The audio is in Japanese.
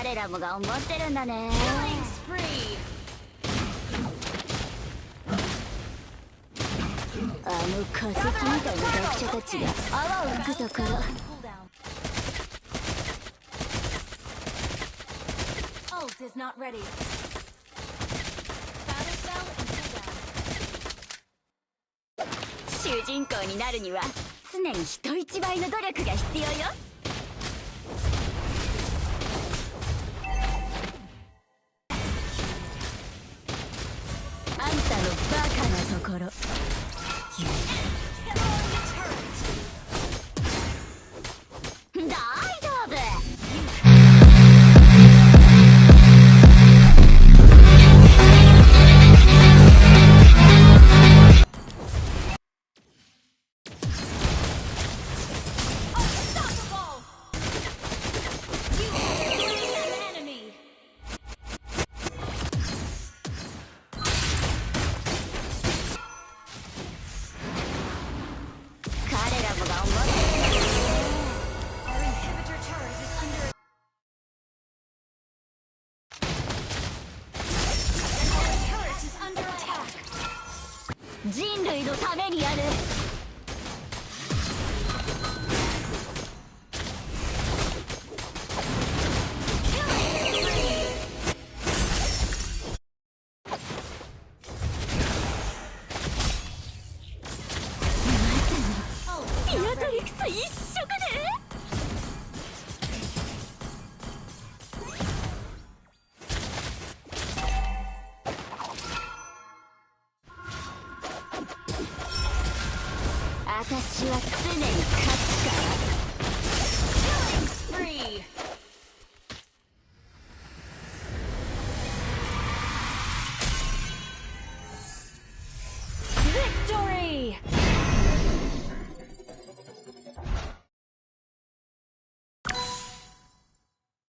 彼らも頑張ってるんだね。あの化石みたいな学者たちが泡を吹くところ。主人公になるには常に人一倍の努力が必要よ。あんたのバカなところ。大丈夫。彼らも頑張ってる。人類のためにやる。ティアトリクス一色ね。私は常に勝つから。